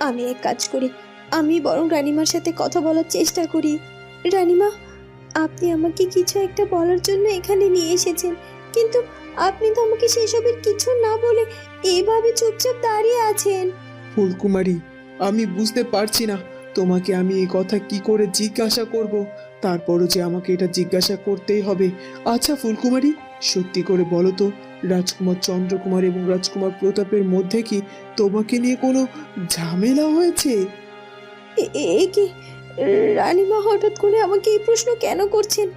আমি এক কাজ করি, আমি বরং রানীমার সাথে কথা বলার চেষ্টা করি। রানীমা, আপনি আমাকে কিছু একটা বলার জন্য এখানে নিয়ে এসেছেন, কিন্তু আপনি তো আমাকে সেসবের কিছু না বলে এভাবে চুপচাপ দাঁড়িয়ে আছেন। ফুলকুমারী, আমি বুঝতে পারছি না তোমাকে আমি এই কথা কি করে জিজ্ঞাসা করব। তারপরও যে আমাকে এটা জিজ্ঞাসা করতেই হবে। আচ্ছা ফুলকুমারী, সত্যি করে বলো তো, রাজকুমার চন্দ্রকুমার এবং রাজকুমার প্রতাপের মধ্যে কি তোমাকে নিয়ে কোনো ঝামেলা হয়েছে? এ কি রানীমা, হঠাৎ করে আমাকে এই প্রশ্ন কেন করছেন?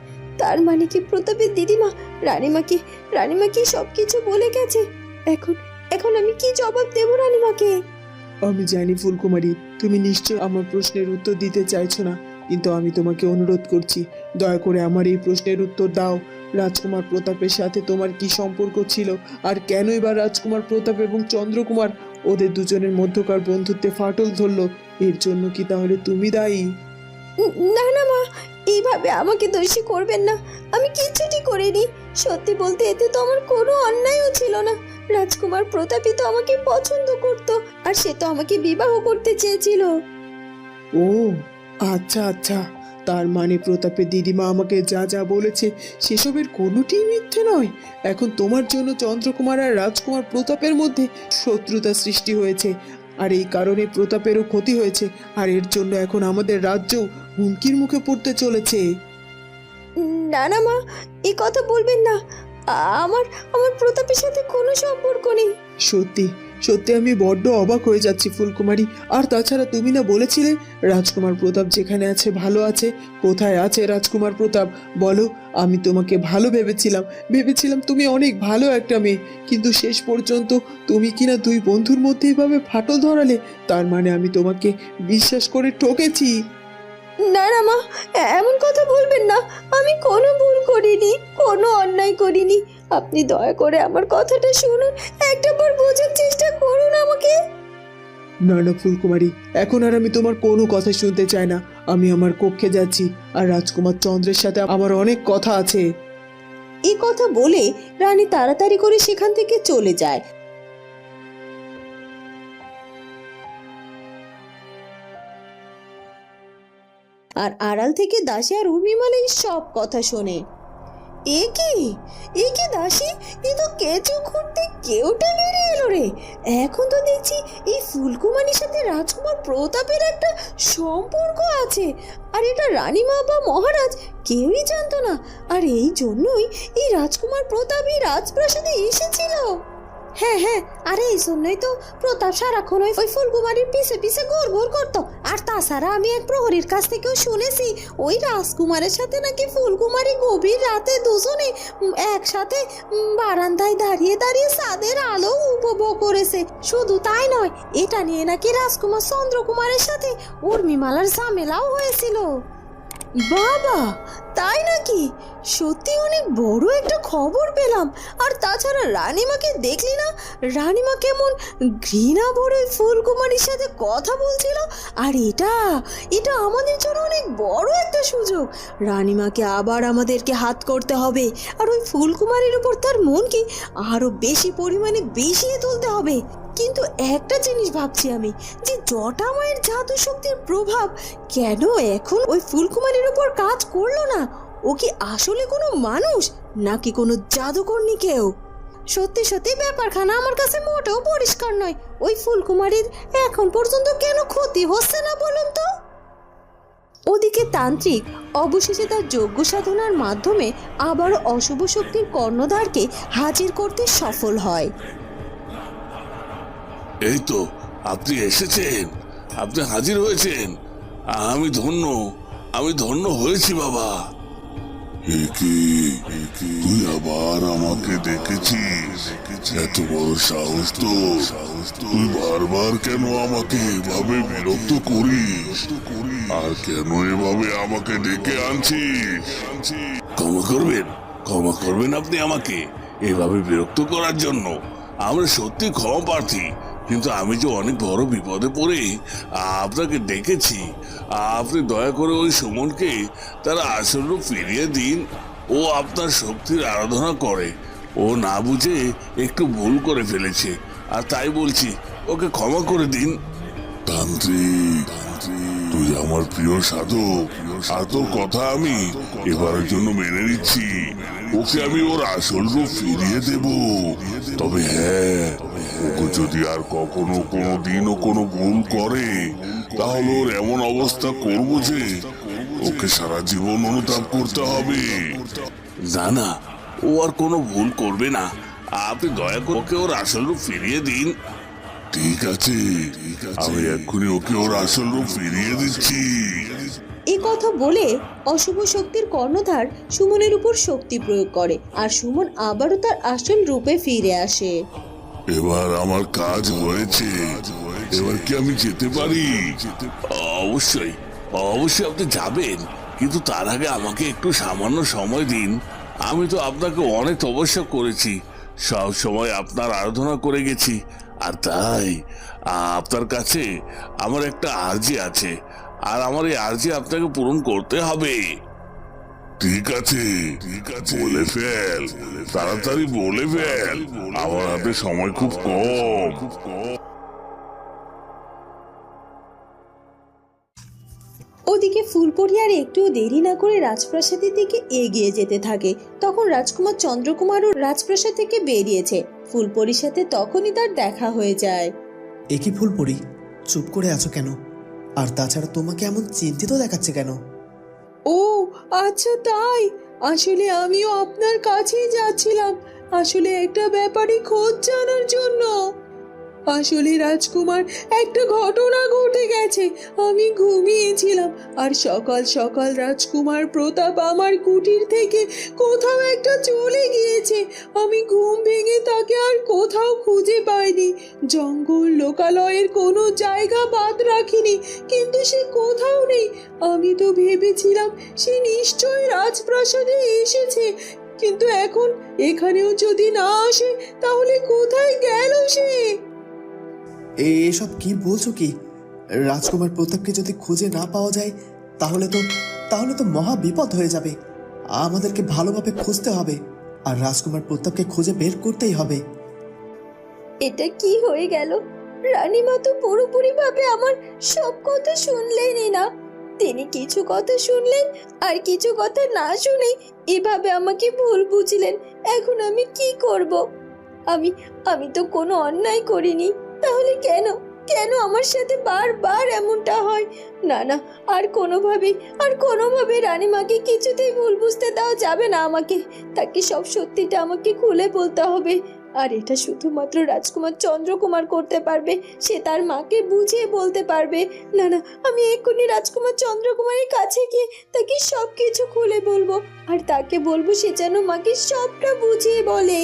তার মানে কি প্রতাপের দিদিমা রানীমাকে সবকিছু বলে গেছে? এখন এখন আমি কি জবাব দেব রানীমাকে? আমি জানি ফুলকুমারী, তুমি নিশ্চয় আমার প্রশ্নের উত্তর দিতে চাইছো না, কিন্তু আমি তোমাকে অনুরোধ করছি, দয়া করে আমার এই প্রশ্নের উত্তর দাও। রাজকুমার প্রতাপের সাথে তোমার কি সম্পর্ক ছিল, আর কেনই বা রাজকুমার প্রতাপ এবং চন্দ্রকুমার ওদের দুজনের মধ্যকার বন্ধুত্বে ফাটল ধরলো? এর জন্য কি তাহলে তুমি দায়ী? না না মা, এইভাবে আমাকে দোষী করবেন না। আমি কিচ্ছুটি করিনি। সত্যি বলতে এতে তো আমার কোনো অন্যায়ও ছিল না। রাজকুমার প্রতাপই তো আমাকে পছন্দ করত, আর সে তো আমাকে বিবাহ করতে চেয়েছিল। ও আচ্ছা আচ্ছা, তার মানে প্রতাপের দিদিমা আমাকে যা যা বলেছে সেসবের কোনোটিই মিথ্যে নয়। এখন তোমার জন্য চন্দ্রকুমার আর রাজকুমার প্রতাপের মধ্যে শত্রুতা সৃষ্টি হয়েছে, আর এই কারণে প্রতাপেরও ক্ষতি হয়েছে, আর এর জন্য এখন আমাদের রাজ্যও হুমকির মুখে পড়তে চলেছে। না না মা, এই কথা বলবেন না। আমার আমার প্রতাপের সাথে কোনো সম্পর্ক নেই। সত্যি সত্যি আমি বড্ড অবাক হয়ে যাচ্ছি ফুলকুমারী। আর তাছাড়া তুমি না বলেছিলে রাজকুমার প্রতাপ যেখানে আছে ভালো আছে? কোথায় আছে রাজকুমার প্রতাপ বলো? আমি তোমাকে ভালো ভেবেছিলাম তুমি অনেক ভালো একটা মেয়ে, কিন্তু শেষ পর্যন্ত তুমি কিনা দুই বন্ধুর মধ্যে এইভাবে ফাটল ধরালে। তার মানে আমি তোমাকে বিশ্বাস করে ঠকেছি। না না মা, এমন কথা বলবেন না। আমি কোনো ভুল করিনি, কোনো অন্যায় করিনি। আপনি দয়া করে আমার কথাটা শুনুন, একটাবার বোঝার চেষ্টা করুন আমাকে। না না ফুলকুমারী, এখন আর আমি তোমার কোনো কথা শুনতে চাই না। আমি আমার কক্ষে যাচ্ছি, আর রাজকুমার চন্দ্রের সাথে আমার অনেক কথা আছে। এই কথা বলে রানী তাড়াতাড়ি করে সেখান থেকে চলে যায়। আর আড়াল থেকে দাসী আর উর্মিমালা সব কথা শোনে। এ কি দাসী, এ তো কেঁচো খুঁড়তে কেউটা বেরিয়ে এলো রে। এখন তো দেখছি এই ফুলকুমারীর সাথে রাজকুমার প্রতাপের একটা সম্পর্ক আছে, আর এটা রানীমা বা মহারাজ কেউই জানতো না। আর এই জন্যই এই রাজকুমার প্রতাপ এই রাজপ্রাসাদে এসেছিল। হ্যাঁ হ্যাঁ, আরে এই জন্যই তো প্রতাপ সারাক্ষণ ওই ফুলকুমারীর পিছে পিছে ঘুরঘুর করতো। আর তাছাড়া আমি এক প্রহরীর কাছ থেকেও শুনেছি ওই রাজকুমারের সাথে নাকি ফুলকুমারী গভীর রাতে দুজনে একসাথে বারান্দায় দাঁড়িয়ে দাঁড়িয়ে চাঁদের আলো উপভোগ করেছে। শুধু তাই নয়, এটা নিয়ে নাকি রাজকুমার চন্দ্রকুমারের সাথে উর্মিমালার ঝামেলাও হয়েছিল। বাবা, তাই নাকি? সত্যি অনেক বড় একটা খবর পেলাম। আর তাছাড়া রানীমাকে দেখলি না, রানীমা কেমন ঘৃণা ভরে ফুলকুমারীর সাথে কথা বলছিল। আর এটা আমাদের জন্য অনেক বড় একটা সুযোগ। রানীমাকে আবার আমাদেরকে হাত করতে হবে, আর ওই ফুলকুমারীর উপর তার মনকে আরো বেশি পরিমাণে বেশিয়ে তুলতে হবে। কিন্তু একটা জিনিস ভাবছি আমি, যে জটামায়ের জাদু শক্তির প্রভাব কেন এখন ওই ফুলকুমারীর উপর কাজ করলো না? ও কি আসলে কোনো মানুষ, নাকি কোনো জাদুকর্ণী কেউ? সত্যি সত্যি ব্যাপারখানা আমার কাছে মোটেও পরিষ্কার নয়। ওই ফুলকুমারীর এখন পর্যন্ত কেন ক্ষতি হচ্ছে না বলুন তো? ওদিকে তান্ত্রিক অবশেষে তার যজ্ঞ সাধনার মাধ্যমে আবারও অশুভ শক্তির কর্ণধারকে হাজির করতে সফল হয়। এই তো আপনি এসেছেন, আপনি হাজির হয়েছেন। আমি ধন্য হয়েছি বাবা। তুই আবার আমাকে দেখেছিস? এত বড় সাহস তো! তুই বারবার কেন আমাকে এভাবে বিরক্ত করিস, আর কেন এভাবে আমাকে ডেকে আনছিস? ক্ষমা করবেন আপনি আমাকে এভাবে বিরক্ত করার জন্য। আমরা সত্যি ক্ষমা প্রার্থী, কিন্তু আমি যে অনেক বড় বিপদে পড়ে আপনাকে ডেকেছি। আপনি দয়া করে ওই সুমনকে তার আসল রূপ ফিরিয়ে দিন। ও আপনার শক্তির আরাধনা করে, ও না বুঝে একটু ভুল করে ফেলেছে, আর তাই বলছি ওকে ক্ষমা করে দিন। তান্ত্রিক, তুই আমার প্রিয় সাধক, আর তোর কথা আমি এবারের জন্য মেনে নিচ্ছি। ওকে আমি ওর আসল রূপ ফিরিয়ে দেব। তবে হ্যাঁ, ওকে যদি আর কখনো কোনোদিনও কোনো ভুল করে, তাহলে ওর এমন অবস্থা করবো যে ওকে সারা জীবন অনুতাপ করতে হবে। না না, ও আর কোনো ভুল করবে না। আপনি দয়া করে ওকে ওর আসল রূপ ফিরিয়ে দিন। ঠিক আছে, আমি এক্ষুনি ওকে ওর আসল রূপ ফিরিয়ে দিচ্ছি। এই কথা বলে অশুভ শক্তির কর্ণধার সুমনের উপর শক্তি প্রয়োগ করে আর সুমন আবারও তার আসল রূপে ফিরে আসে। এবার আমার কাজ হয়েছে, এবার কি আমি যেতে পারি? অবশ্যই অবশ্যই আপনি যাবেন, কিন্তু তার আগে আমাকে একটু সামান্য সময় দিন। আমি তো আপনাকে অনেক তপস্যা করেছি, সব সময় আপনার আরাধনা করে গেছি, আর তাই আপনার কাছে আমার একটা আর্জি আছে, আর আমার এই আর্জি আপনাকে পূরণ করতে হবে। ঠিক আছে, বলে ফেল, তাড়াতাড়ি বলে ফেল, আমার হাতে সময় খুব কম। ওদিকে ফুলপরি আর একটুও দেরি না করে রাজপ্রাসাদের দিকে এগিয়ে যেতে থাকে। তখন রাজকুমার চন্দ্রকুমারও রাজপ্রাসাদ থেকে বেরিয়েছে। ফুলপরির সাথে তখনই তার দেখা হয়ে যায়। এ কি ফুলপরি, চুপ করে আছো কেন? আর তাছাড়া তোমাকে এমন চিন্তিত দেখাচ্ছে কেন? ও আচ্ছা, তাই আসলে আমিও আপনার কাছেই যাচ্ছিলাম, আসলে একটা ব্যাপারে খোঁজ জানার জন্য। আসলে রাজকুমার, একটা ঘটনা ঘটে গেছে। আমি ঘুমিয়েছিলাম আর সকাল সকাল রাজকুমার প্রতাপ আমার কুটির থেকে কোথাও একটা চলে গিয়েছে। আমি ঘুম ভেঙে তাকে আর কোথাও খুঁজে পাইনি। জঙ্গল, লোকালয়ের কোনো জায়গা বাদ রাখিনি, কিন্তু সে কোথাও নেই। আমি তো ভেবেছিলাম সে নিশ্চয়ই রাজপ্রাসাদে এসেছে, কিন্তু এখন এখানেও যদি না আসে তাহলে কোথায় গেল সে? এসব কি বলছো কি? রাজকুমার প্রতাপকে যদি খুঁজে না পাওয়া যায় তাহলে তো মহা বিপদ হয়ে যাবে। আমাদেরকে ভালোভাবে খুঁজতে হবে, আর রাজকুমার প্রতাপকে খুঁজে বের করতেই হবে। এটা কি হয়ে গেল? রানীমা তো পুরোপুরি ভাবে আমার সব কথা শুনলেনই না। তিনি কিছু কথা শুনলেন আর কিছু কথা না শুনে এভাবে আমাকে ভুল বুঝলেন। এখন আমি কি করব? আমি তো কোনো অন্যায় করিনি, তাহলে কেন কেন আমার সাথে বারবার এমনটা হয়? না না, আর কোনোভাবে রানীমাকে কিছুতেই ভুল বুঝতে দেওয়া যাবে না। তাকে সব সত্যিটা আমাকে খুলে বলতে হবে। আর এটা শুধুমাত্র রাজকুমার চন্দ্রকুমার করতে পারবে, সে তার মাকে বুঝিয়ে বলতে পারবে। না না, আমি এক্ষুনি রাজকুমার চন্দ্রকুমারের কাছে গিয়ে তাকে সব কিছু খুলে বলবো, আর তাকে বলবো সে যেন মাকে সবটা বুঝিয়ে বলে।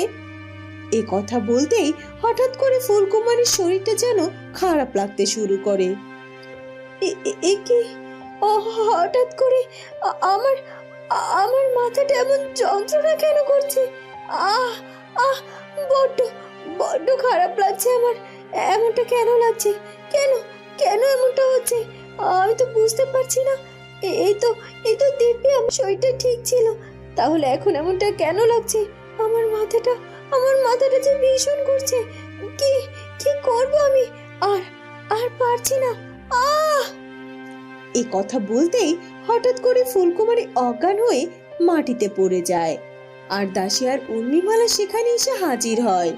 এ কথা বলতেই হঠাৎ করে ফুলকুমারীর শরীরটা যেন খারাপ লাগতে শুরু করে। এ কি হঠাৎ করে আমার আমার মাথাটা এমন যন্ত্রণা কেন করছে? আহ আহ বড্ড বড্ড খারাপ লাগছে আমার। এমনটা কেন লাগছে? কেন কেন এমনটা হচ্ছে? আমি তো বুঝতে পারছি না। এই তো দিব্যি আমার শরীরটা ঠিক ছিল, তাহলে এখন এমনটা কেন লাগছে? আমার মাথাটা যে ভীষণ করছে। কি কি করব আমি? আর পারছি না। এই কথা বলতেই হঠাৎ করে ফুলকুমারী অজ্ঞান হয়ে মাটিতে পড়ে যায়, আর দাসী আর উর্মিমালা সেখানে এসে হাজির হয়।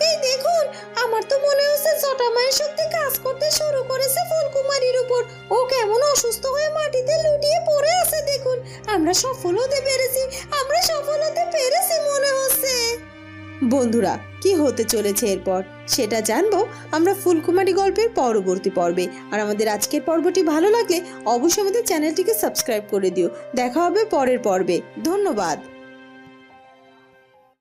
এই দেখুন, আমার তো মনে হচ্ছে জটামায়ের শক্তি কাজ করতে শুরু করেছে ফুলকুমারীর উপর। ও কেমন অসুস্থ হয়ে মাটিতে লুটিয়ে পড়ে আছে দেখুন। আমরা সফল হতে পেরেছি মনে হচ্ছে। বন্ধুরা, কি হতে চলেছে এরপর সেটা জানবো আমরা ফুলকুমারী গল্পের পরবর্তী পর্বে। আর আমাদের আজকের পর্বটি ভালো লাগলে অবশ্যই আমাদের চ্যানেলটিকে সাবস্ক্রাইব করে দিও। দেখা হবে পরের পর্বে। ধন্যবাদ।